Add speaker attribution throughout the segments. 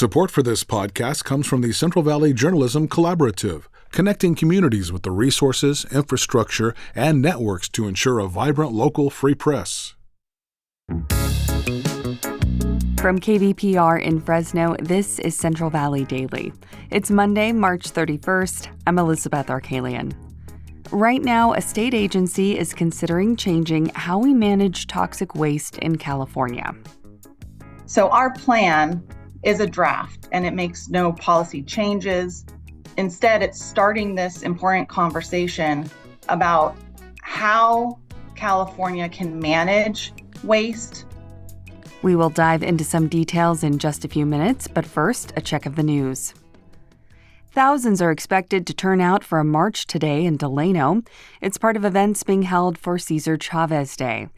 Speaker 1: Support for this podcast comes from the Central Valley Journalism Collaborative, connecting communities with the resources, infrastructure, and networks to ensure a vibrant local free press.
Speaker 2: From KVPR in Fresno, this is Central Valley Daily. It's Monday, March 31st. I'm Elizabeth Arkalian. Right now, a state agency is considering changing how we manage toxic waste in California.
Speaker 3: So our plan is a draft, and it makes no policy changes. Instead, it's starting this important conversation about how California can manage waste.
Speaker 2: We will dive into some details in just a few minutes, but first, a check of the news. Thousands are expected to turn out for a march today in Delano. It's part of events being held for Cesar Chavez Day.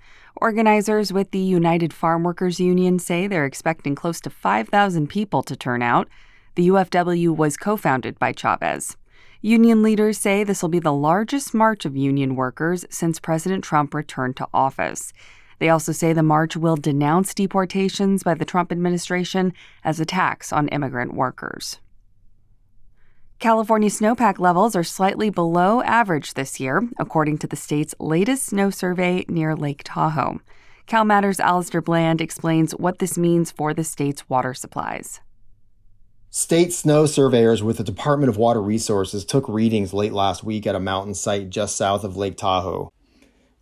Speaker 2: Organizers with the United Farm Workers Union say they're expecting close to 5,000 people to turn out. The UFW was co-founded by Chavez. Union leaders say this will be the largest march of union workers since President Trump returned to office. They also say the march will denounce deportations by the Trump administration as attacks on immigrant workers. California snowpack levels are slightly below average this year, according to the state's latest snow survey near Lake Tahoe. CalMatters' Alistair Bland explains what this means for the state's water supplies.
Speaker 4: State snow surveyors with the Department of Water Resources took readings late last week at a mountain site just south of Lake Tahoe.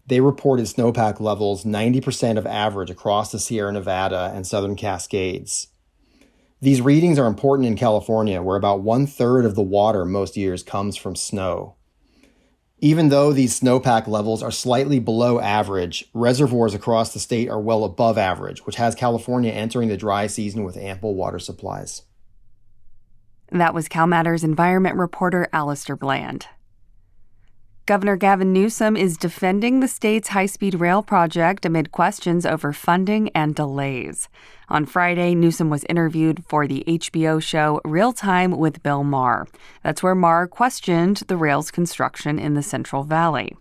Speaker 4: They reported snowpack levels 90% of average across the Sierra Nevada and Southern Cascades. These readings are important in California, where about 1/3 of the water most years comes from snow. Even though these snowpack levels are slightly below average, reservoirs across the state are well above average, which has California entering the dry season with ample water supplies.
Speaker 2: That was CalMatters environment reporter Alistair Bland. Governor Gavin Newsom is defending the state's high-speed rail project amid questions over funding and delays. On Friday, Newsom was interviewed for the HBO show Real Time with Bill Maher. That's where Maher questioned the rail's construction in the Central Valley.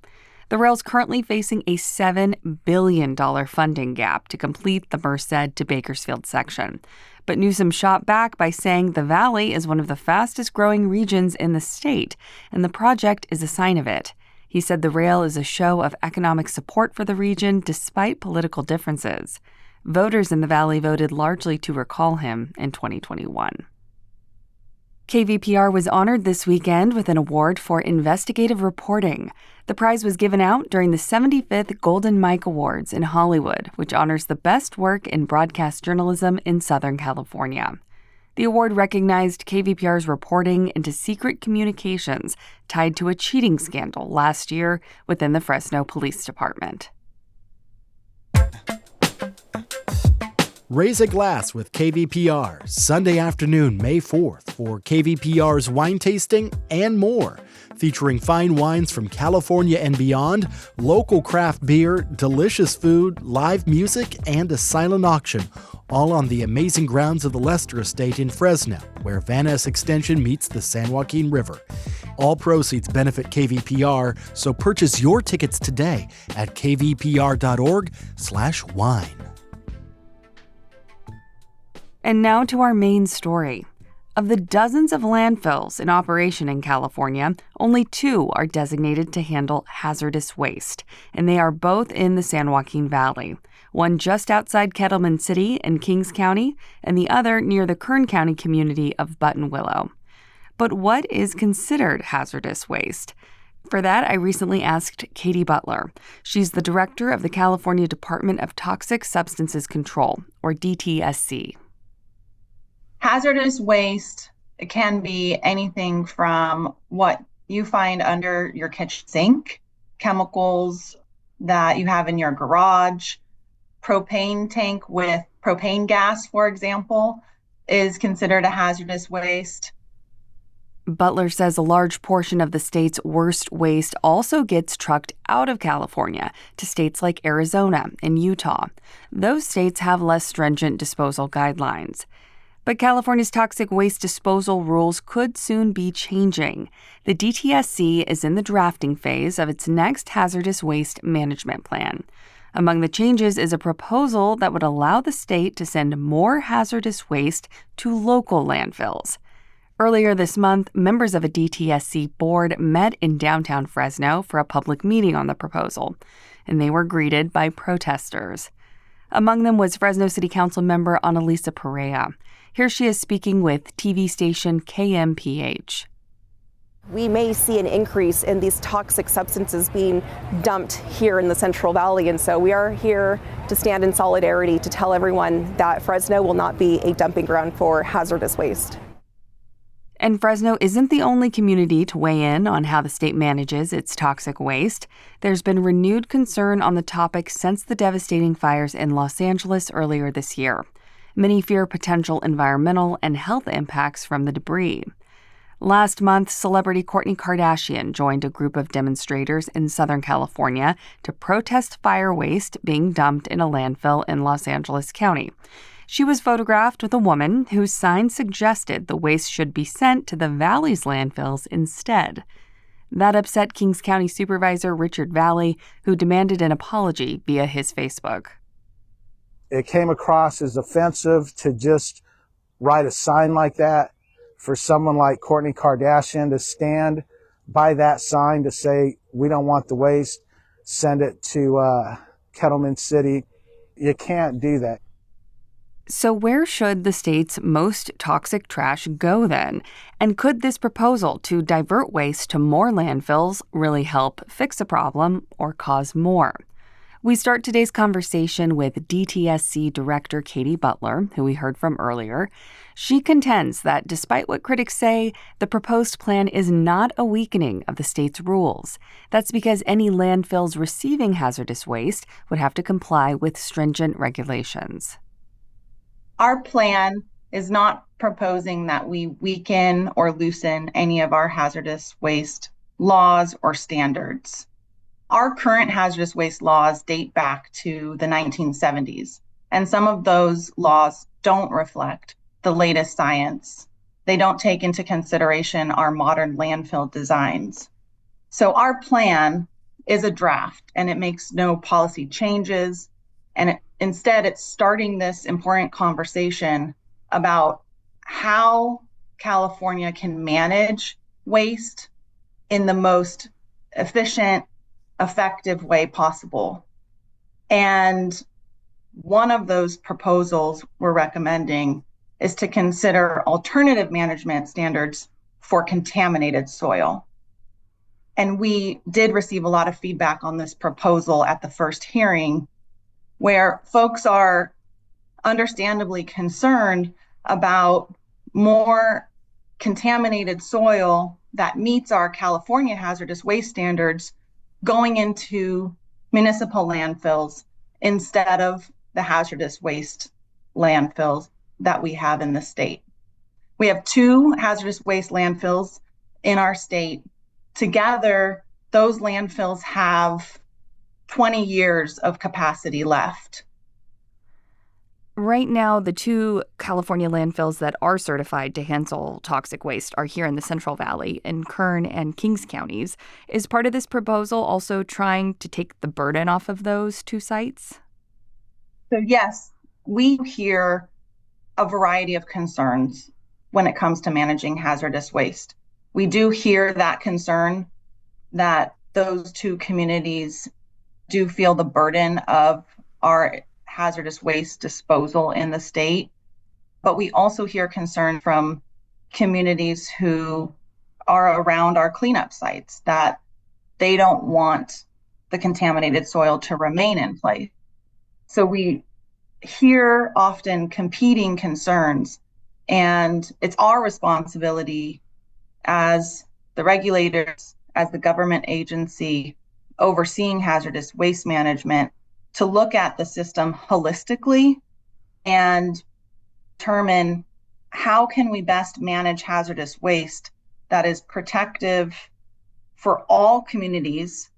Speaker 2: The rail's currently facing a $7 billion funding gap to complete the Merced to Bakersfield section. But Newsom shot back by saying the valley is one of the fastest-growing regions in the state, and the project is a sign of it. He said the rail is a show of economic support for the region despite political differences. Voters in the valley voted largely to recall him in 2021. KVPR was honored this weekend with an award for investigative reporting. The prize was given out during the 75th Golden Mike Awards in Hollywood, which honors the best work in broadcast journalism in Southern California. The award recognized KVPR's reporting into secret communications tied to a cheating scandal last year within the Fresno Police Department.
Speaker 5: Raise a glass with KVPR, Sunday afternoon, May 4th, for KVPR's wine tasting and more, featuring fine wines from California and beyond, local craft beer, delicious food, live music, and a silent auction, all on the amazing grounds of the Lester Estate in Fresno, where Van Ness Extension meets the San Joaquin River. All proceeds benefit KVPR, so purchase your tickets today at kvpr.org/wine.
Speaker 2: And now to our main story. Of the dozens of landfills in operation in California, only 2 are designated to handle hazardous waste, and they are both in the San Joaquin Valley. One just outside Kettleman City in Kings County, and the other near the Kern County community of Buttonwillow. But what is considered hazardous waste? For that, I recently asked Katie Butler. She's the director of the California Department of Toxic Substances Control, or DTSC.
Speaker 3: Hazardous waste can be anything from what you find under your kitchen sink, chemicals that you have in your garage, propane tank with propane gas, for example, is considered a hazardous waste.
Speaker 2: Butler says a large portion of the state's worst waste also gets trucked out of California to states like Arizona and Utah. Those states have less stringent disposal guidelines. But California's toxic waste disposal rules could soon be changing. The DTSC is in the drafting phase of its next hazardous waste management plan. Among the changes is a proposal that would allow the state to send more hazardous waste to local landfills. Earlier this month, members of a DTSC board met in downtown Fresno for a public meeting on the proposal, and they were greeted by protesters. Among them was Fresno City Council member Annalisa Perea. Here she is speaking with TV station KMPH.
Speaker 6: We may see an increase in these toxic substances being dumped here in the Central Valley, and so we are here to stand in solidarity to tell everyone that Fresno will not be a dumping ground for hazardous waste.
Speaker 2: And Fresno isn't the only community to weigh in on how the state manages its toxic waste. There's been renewed concern on the topic since the devastating fires in Los Angeles earlier this year. Many fear potential environmental and health impacts from the debris. Last month, celebrity Kourtney Kardashian joined a group of demonstrators in Southern California to protest fire waste being dumped in a landfill in Los Angeles County. She was photographed with a woman whose sign suggested the waste should be sent to the valley's landfills instead. That upset Kings County Supervisor Richard Valley, who demanded an apology via his Facebook.
Speaker 7: It came across as offensive to just write a sign like that, for someone like Kourtney Kardashian to stand by that sign to say, we don't want the waste, send it to Kettleman City. You can't do that.
Speaker 2: So where should the state's most toxic trash go then? And could this proposal to divert waste to more landfills really help fix a problem or cause more? We start today's conversation with DTSC Director Katie Butler, who we heard from earlier. She contends that despite what critics say, the proposed plan is not a weakening of the state's rules. That's because any landfills receiving hazardous waste would have to comply with stringent regulations.
Speaker 3: Our plan is not proposing that we weaken or loosen any of our hazardous waste laws or standards. Our current hazardous waste laws date back to the 1970s, and some of those laws don't reflect the latest science. They don't take into consideration our modern landfill designs. So our plan is a draft, and it makes no policy changes, and instead it's starting this important conversation about how California can manage waste in the most efficient, effective way possible. And one of those proposals we're recommending is to consider alternative management standards for contaminated soil. And we did receive a lot of feedback on this proposal at the first hearing, where folks are understandably concerned about more contaminated soil that meets our California hazardous waste standards going into municipal landfills instead of the hazardous waste landfills that we have in the state. We have 2 hazardous waste landfills in our state. Together, those landfills have 20 years of capacity left.
Speaker 2: Right now, the 2 California landfills that are certified to handle toxic waste are here in the Central Valley, in Kern and Kings counties. Is part of this proposal also trying to take the burden off of those 2 sites?
Speaker 3: So yes, we hear a variety of concerns when it comes to managing hazardous waste. We do hear that concern that those 2 communities do feel the burden of our hazardous waste disposal in the state. But we also hear concern from communities who are around our cleanup sites that they don't want the contaminated soil to remain in place. So we hear often competing concerns, and it's our responsibility as the regulators, as the government agency overseeing hazardous waste management, to look at the system holistically and determine how can we best manage hazardous waste that is protective for all communities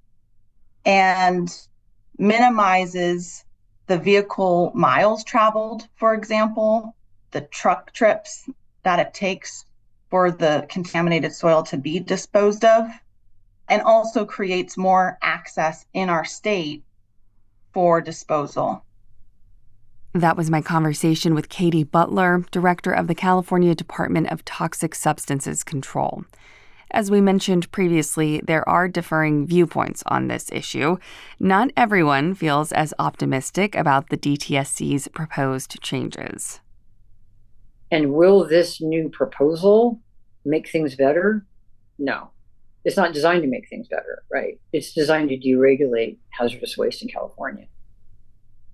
Speaker 3: and minimizes the vehicle miles traveled, for example, the truck trips that it takes for the contaminated soil to be disposed of, and also creates more access in our state for disposal.
Speaker 2: That was my conversation with Katie Butler, director of the California Department of Toxic Substances Control. As we mentioned previously, there are differing viewpoints on this issue. Not everyone feels as optimistic about the DTSC's proposed changes.
Speaker 8: And will this new proposal make things better? No. It's not designed to make things better, right? It's designed to deregulate hazardous waste in California.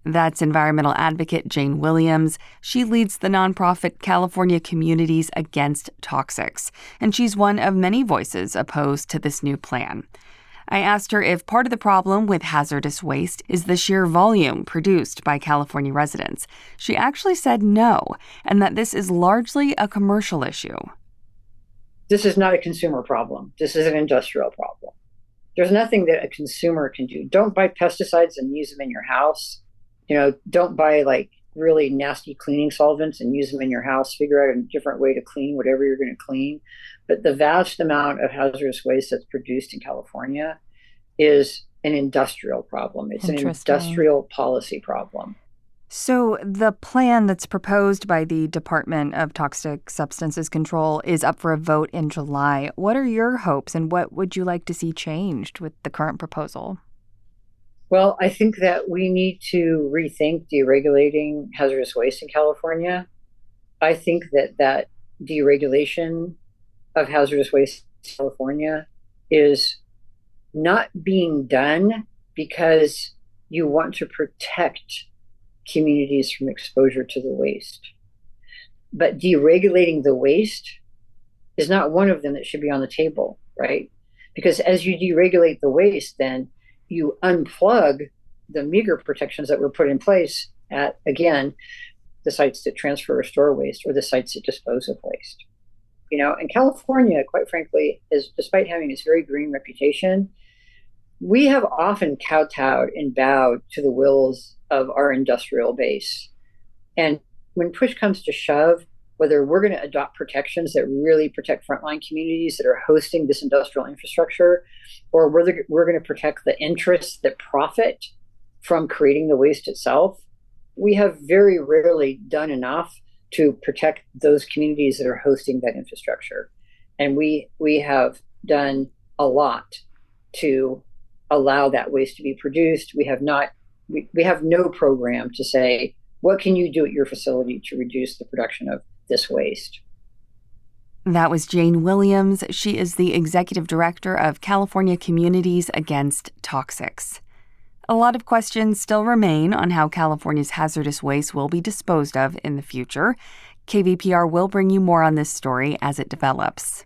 Speaker 2: That's environmental advocate Jane Williams. She leads the nonprofit California Communities Against Toxics, and she's one of many voices opposed to this new plan. I asked her if part of the problem with hazardous waste is the sheer volume produced by California residents. She actually said no, and that this is largely a commercial issue.
Speaker 8: This is not a consumer problem. This is an industrial problem. There's nothing that a consumer can do. Don't buy pesticides and use them in your house. Don't buy really nasty cleaning solvents and use them in your house. Figure out a different way to clean whatever you're going to clean. But the vast amount of hazardous waste that's produced in California is an industrial problem. It's an industrial policy problem.
Speaker 2: So the plan that's proposed by the Department of Toxic Substances Control is up for a vote in July. What are your hopes, and what would you like to see changed with the current proposal?
Speaker 8: Well, I think that we need to rethink deregulating hazardous waste in California. I think that deregulation of hazardous waste in California is not being done because you want to protect communities from exposure to the waste. But deregulating the waste is not one of them that should be on the table, right? Because as you deregulate the waste, then you unplug the meager protections that were put in place at, again, the sites that transfer or store waste or the sites that dispose of waste. And California, quite frankly, despite having its very green reputation, we have often kowtowed and bowed to the wills of our industrial base. And when push comes to shove, whether we're going to adopt protections that really protect frontline communities that are hosting this industrial infrastructure, or we're going to protect the interests that profit from creating the waste itself, we have very rarely done enough to protect those communities that are hosting that infrastructure. And we have done a lot to allow that waste to be produced. We have no program to say, what can you do at your facility to reduce the production of this waste?
Speaker 2: That was Jane Williams. She is the executive director of California Communities Against Toxics. A lot of questions still remain on how California's hazardous waste will be disposed of in the future. KVPR will bring you more on this story as it develops.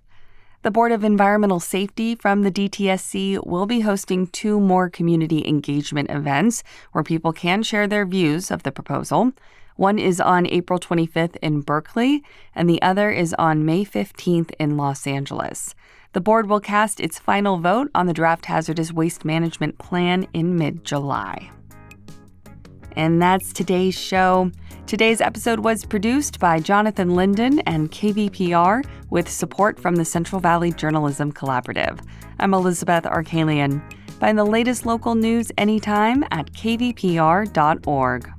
Speaker 2: The Board of Environmental Safety from the DTSC will be hosting 2 more community engagement events where people can share their views of the proposal. One is on April 25th in Berkeley, and the other is on May 15th in Los Angeles. The board will cast its final vote on the draft hazardous waste management plan in mid-July. And that's today's show. Today's episode was produced by Jonathan Linden and KVPR with support from the Central Valley Journalism Collaborative. I'm Elizabeth Arkalian. Find the latest local news anytime at kvpr.org.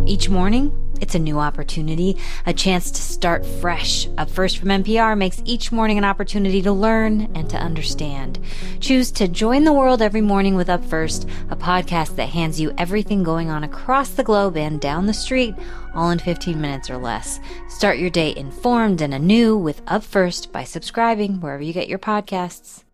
Speaker 9: Each morning, it's a new opportunity, a chance to start fresh. Up First from NPR makes each morning an opportunity to learn and to understand. Choose to join the world every morning with Up First, a podcast that hands you everything going on across the globe and down the street, all in 15 minutes or less. Start your day informed and anew with Up First by subscribing wherever you get your podcasts.